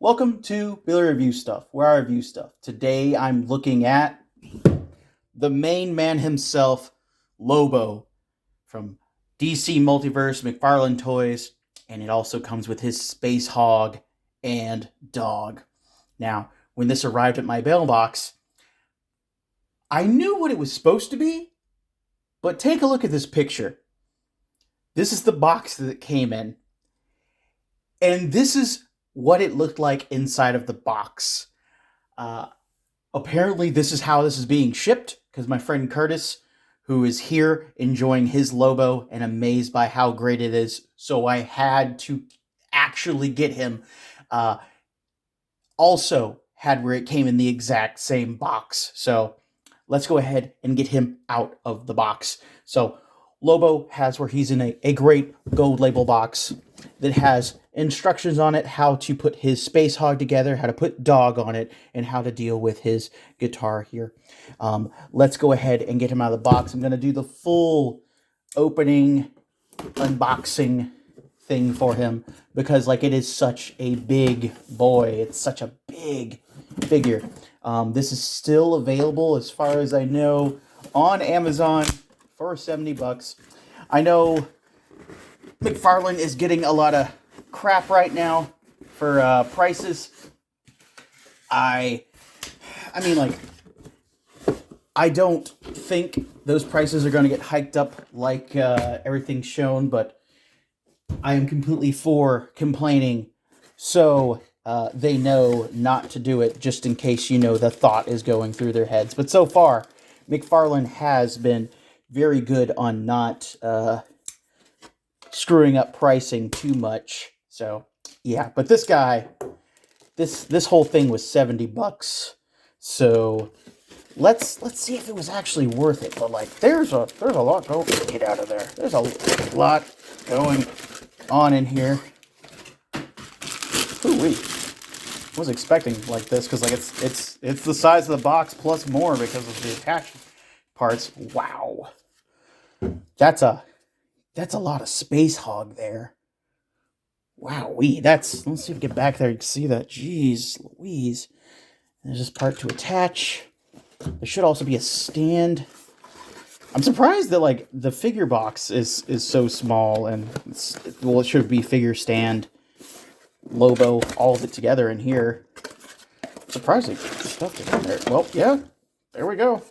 Welcome to Billy Review Stuff, where I review stuff. Today I'm looking at the main man himself, Lobo, from DC Multiverse, McFarlane Toys, and it also comes with his Spacehog and dog. Now, when this arrived at my mailbox, I knew what it was supposed to be, but take a look at this picture. This is the box that it came in, and this is what it looked like inside of the box. Uh, Apparently, this is how this is being shipped because my friend Curtis, who is here enjoying his Lobo and amazed by how great it is, so I had to actually get him. Also, had where it came in the exact same box. So let's go ahead and get him out of the box. So Lobo has where he's in a great gold label box that has instructions on it, how to put his Spacehog together, how to put dog on it, and how to deal with his guitar here. Let's go ahead and get him out of the box. I'm going to do the full opening unboxing thing for him because it is such a big boy. It's such a big figure. This is still available as far as I know on Amazon for $70. I know McFarlane is getting a lot of crap right now for prices. I mean, I don't think those prices are going to get hiked up like everything's shown, but I am completely for complaining so they know not to do it, just in case, the thought is going through their heads. But so far, McFarlane has been very good on not screwing up pricing too much. So, yeah, but this guy, this whole thing was $70. So, let's see if it was actually worth it. But there's a lot going. Get out of there. There's a lot going on in here. Ooh-wee. I was expecting this because it's the size of the box plus more because of the attached parts. Wow, that's a lot of Spacehog there. Wow-wee. Let's see if we get back there. You can see that. Jeez Louise. There's this part to attach. There should also be a stand. I'm surprised that the figure box is so small, and it should be figure stand, Lobo, all of it together in here. Surprising stuff to in there. Well, yeah, there we go.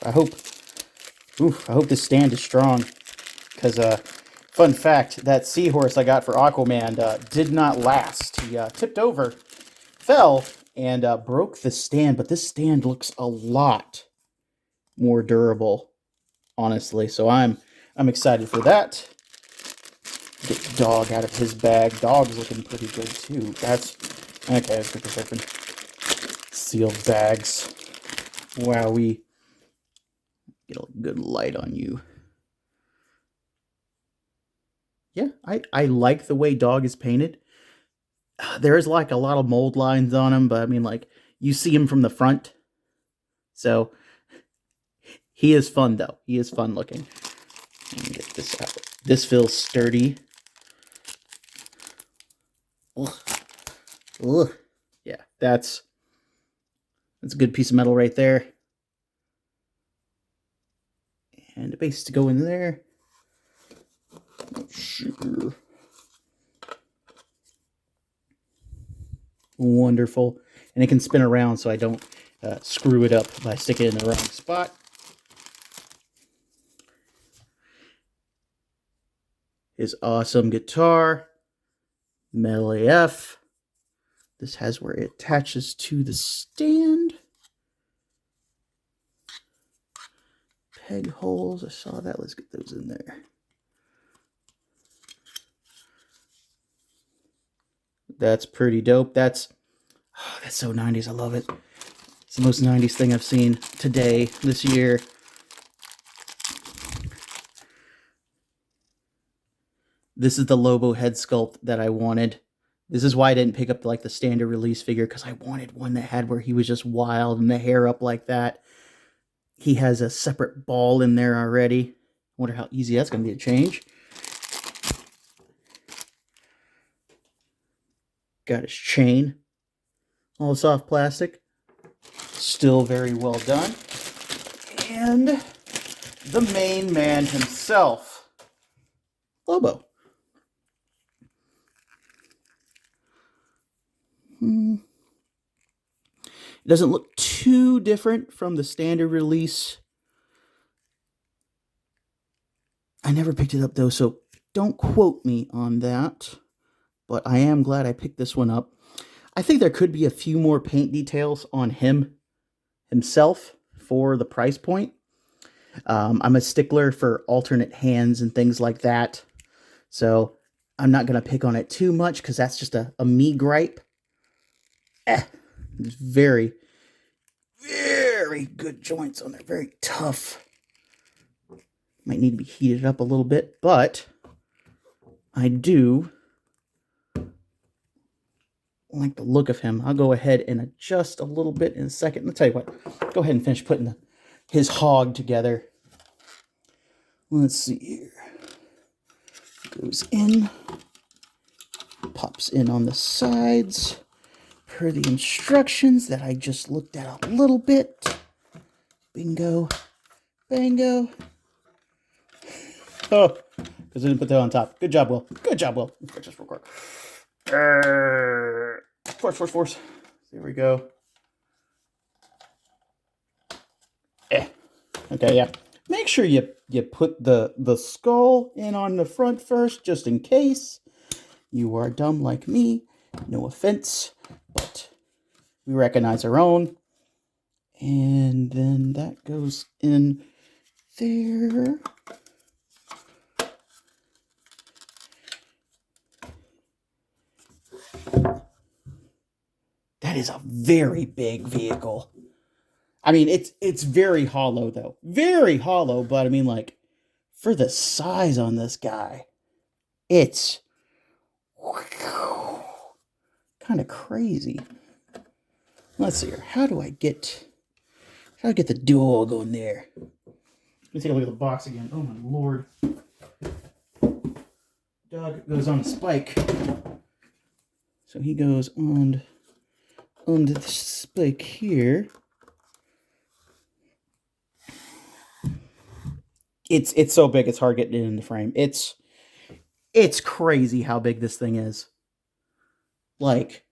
I hope this stand is strong. Because, fun fact, that seahorse I got for Aquaman did not last. He tipped over, fell, and broke the stand. But this stand looks a lot more durable, honestly. So I'm excited for that. Get the dog out of his bag. Dog's looking pretty good, too. That's... Okay, let's get this open. Sealed bags. Wowee. Get a good light on you. Yeah, I like the way dog is painted. There is a lot of mold lines on him, but I mean, you see him from the front. So, he is fun, though. He is fun looking. Let me get this out. This feels sturdy. Ugh. Ugh. Yeah, that's a good piece of metal right there. And a base to go in there. Sure. Wonderful. And it can spin around so I don't screw it up by sticking it in the wrong spot. His awesome guitar. Metal AF. This has where it attaches to the stand. Peg holes. I saw that. Let's get those in there. That's pretty dope. That's so 90s. I love it. It's the most 90s thing I've seen today, this year. This is the Lobo head sculpt that I wanted. This is why I didn't pick up the standard release figure, because I wanted one that had where he was just wild and the hair up like that. He has a separate ball in there already. I wonder how easy that's going to be to change. Got his chain. All soft plastic. Still very well done. And the main man himself, Lobo. It doesn't look too different from the standard release. I never picked it up though, so don't quote me on that. But I am glad I picked this one up. I think there could be a few more paint details on himself for the price point. I'm a stickler for alternate hands and things like that. So I'm not going to pick on it too much because that's just a me gripe. It's very, very good joints on there. Very tough. Might need to be heated up a little bit, but I do like the look of him. I'll go ahead and adjust a little bit in a second. I'll tell you what. Go ahead and finish putting his hog together. Let's see here. Goes in. Pops in on the sides. Per the instructions that I just looked at a little bit. Bingo. Bango. Oh, because I didn't put that on top. Good job, Will. Good job, Will. Let's fix this real quick. Force. There we go. Okay, yeah. Make sure you put the skull in on the front first, just in case. You are dumb like me. No offense, but we recognize our own. And then that goes in there. That is a very big vehicle. I mean, it's very hollow, though. Very hollow, but I mean, like, for the size on this guy, it's kind of crazy. Let's see here. How do I get the dog on there? Let me take a look at the box again. Oh, my Lord. Dog goes on a spike. So he goes on the spike here. It's so big, it's hard getting it in the frame. It's crazy how big this thing is. Like,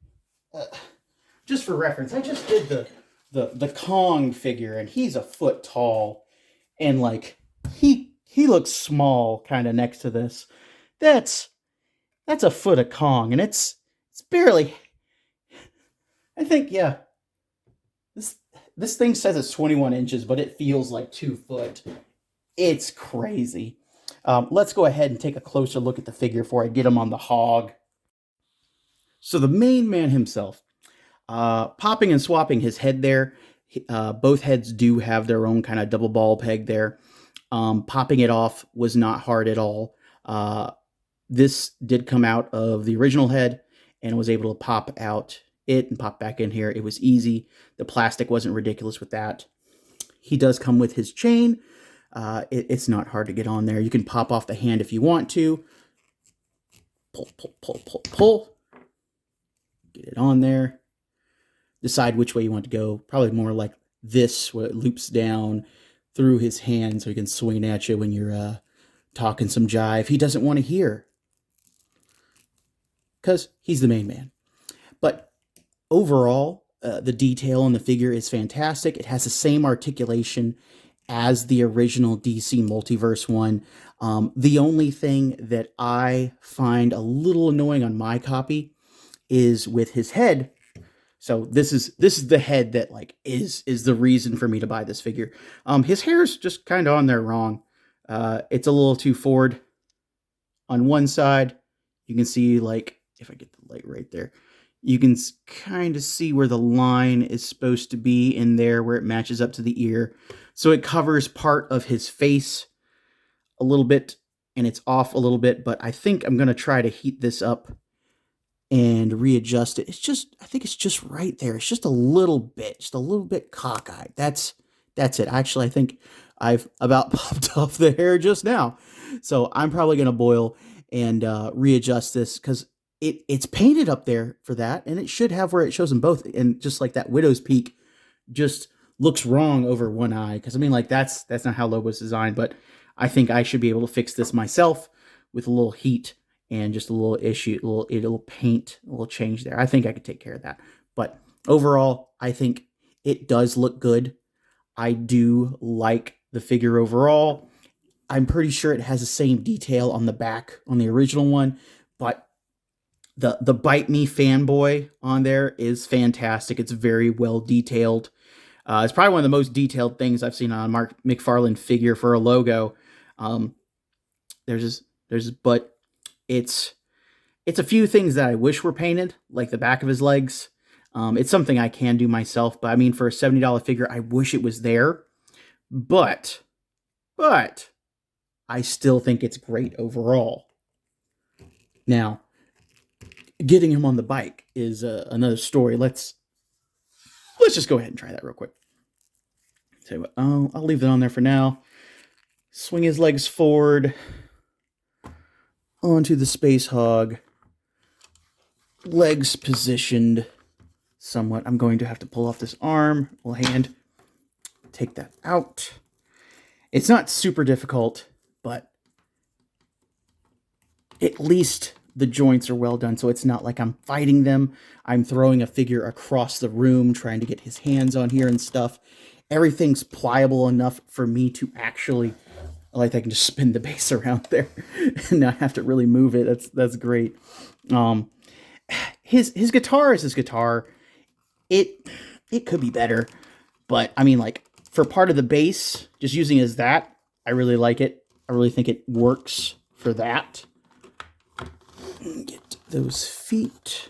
just for reference, I just did the Kong figure, and he's a foot tall, and like he looks small kind of next to this. That's a foot of Kong, and it's barely. I think, yeah. This thing says it's 21 inches, but it feels like 2 foot. It's crazy. Let's go ahead and take a closer look at the figure before I get him on the hog. So the main man himself, popping and swapping his head there. Both heads do have their own kind of double ball peg there. Popping it off was not hard at all. This did come out of the original head and was able to pop out it and pop back in here. It was easy. The plastic wasn't ridiculous with that. He does come with his chain. It's not hard to get on there. You can pop off the hand if you want to. Pull. Get it on there. Decide which way you want to go. Probably more like this, where it loops down through his hand so he can swing at you when you're talking some jive he doesn't want to hear. Because he's the main man. But overall, the detail on the figure is fantastic. It has the same articulation as the original DC Multiverse one. The only thing that I find a little annoying on my copy is with his head. So this is the head that like is the reason for me to buy this figure. His hair is just kind of on there wrong. It's a little too forward on one side. You can see, like, if I get the light right there, you can kind of see where the line is supposed to be in there, where it matches up to the ear. So it covers part of his face a little bit, and it's off a little bit, but I think I'm going to try to heat this up and readjust it. I think it's just right there. It's just a little bit cockeyed. That's it. Actually, I think I've about popped off the hair just now. So I'm probably going to boil and readjust this, because it's painted up there for that, and it should have where it shows them both. And just like that widow's peak just looks wrong over one eye, because I mean, like, that's not how Lobo's designed. But I think I should be able to fix this myself with a little heat and just a little issue, a little paint, a little change there. I think I could take care of that. But overall, I think it does look good. I do like the figure overall. I'm pretty sure it has the same detail on the back on the original one, but the Bite Me fanboy on there is fantastic. It's very well detailed. It's probably one of the most detailed things I've seen on a Mark McFarlane figure for a logo. But it's a few things that I wish were painted, like the back of his legs. It's something I can do myself, but I mean, for a $70 figure, I wish it was there. But I still think it's great overall. Now, getting him on the bike is another story. Let's just go ahead and try that real quick. Tell you what, I'll leave it on there for now. Swing his legs forward onto the Spacehog. Legs positioned somewhat. I'm going to have to pull off this arm, little hand, take that out. It's not super difficult, but at least the joints are well done, so it's not like I'm fighting them. I'm throwing a figure across the room, trying to get his hands on here and stuff. Everything's pliable enough for me to actually, like, I can just spin the base around there and not have to really move it. That's great. His guitar is his guitar. It could be better, but I mean, like, for part of the base, just using it as that, I really like it. I really think it works for that. Get those feet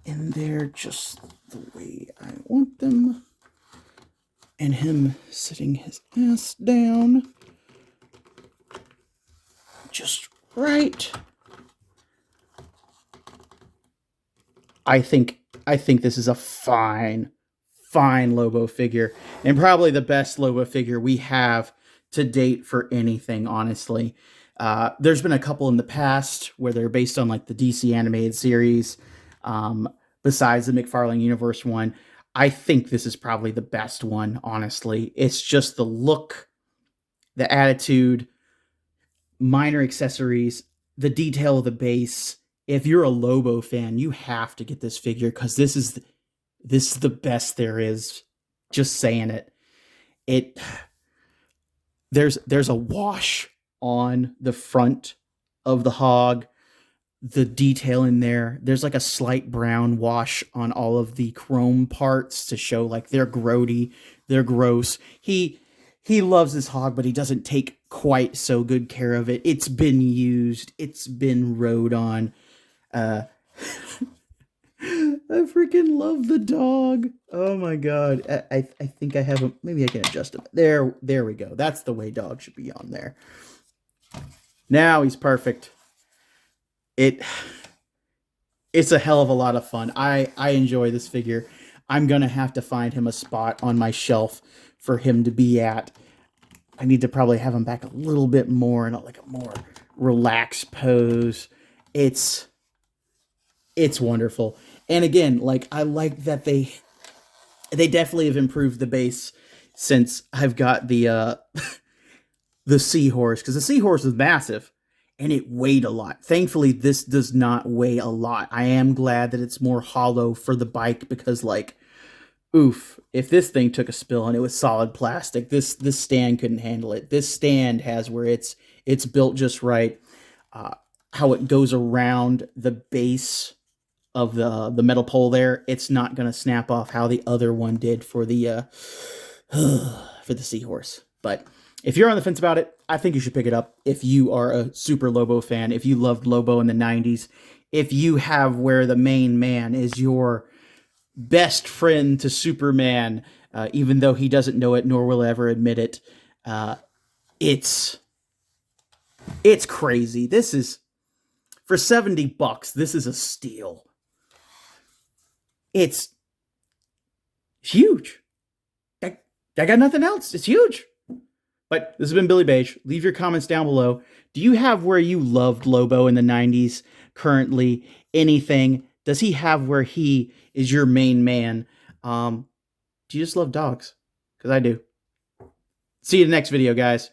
in there just the way I want them. And him sitting his ass down just right. I think this is a fine Lobo figure, and probably the best Lobo figure we have to date for anything, honestly. There's been a couple in the past where they're based on, like, the DC animated series, besides the McFarlane Universe one. I think this is probably the best one, honestly. It's just the look, the attitude, minor accessories, the detail of the base. If you're a Lobo fan, you have to get this figure, because this is the best there is. Just saying it. There's a wash on the front of the hog. The detail in there, there's like a slight brown wash on all of the chrome parts to show, like, they're grody, they're gross. He loves this hog, but he doesn't take quite so good care of it. It's been used, it's been rode on. I freaking love the dog. Oh my god. I think I have him. Maybe I can adjust him. There we go. That's the way dog should be on there. Now he's perfect. It's a hell of a lot of fun. I enjoy this figure. I'm gonna have to find him a spot on my shelf for him to be at. I need to probably have him back a little bit more in a more relaxed pose. It's wonderful. And again, like, I like that they definitely have improved the base since I've got the seahorse, because the seahorse is massive and it weighed a lot. Thankfully, this does not weigh a lot. I am glad that it's more hollow for the bike, because, like, oof, if this thing took a spill and it was solid plastic, this stand couldn't handle it. This stand has where it's built just right. How it goes around the base of the metal pole there, it's not going to snap off how the other one did for the seahorse. But if you're on the fence about it, I think you should pick it up. If you are a super Lobo fan, if you loved Lobo in the 90s, if you have where the main man is your best friend to Superman, even though he doesn't know it nor will ever admit it, it's crazy. This is, for $70, this is a steal. It's huge. I got nothing else. It's huge. But this has been Billy Beige. Leave your comments down below. Do you have where you loved Lobo in the 90s currently? Anything? Does he have where he is your main man? Do you just love dogs? Because I do. See you in the next video, guys.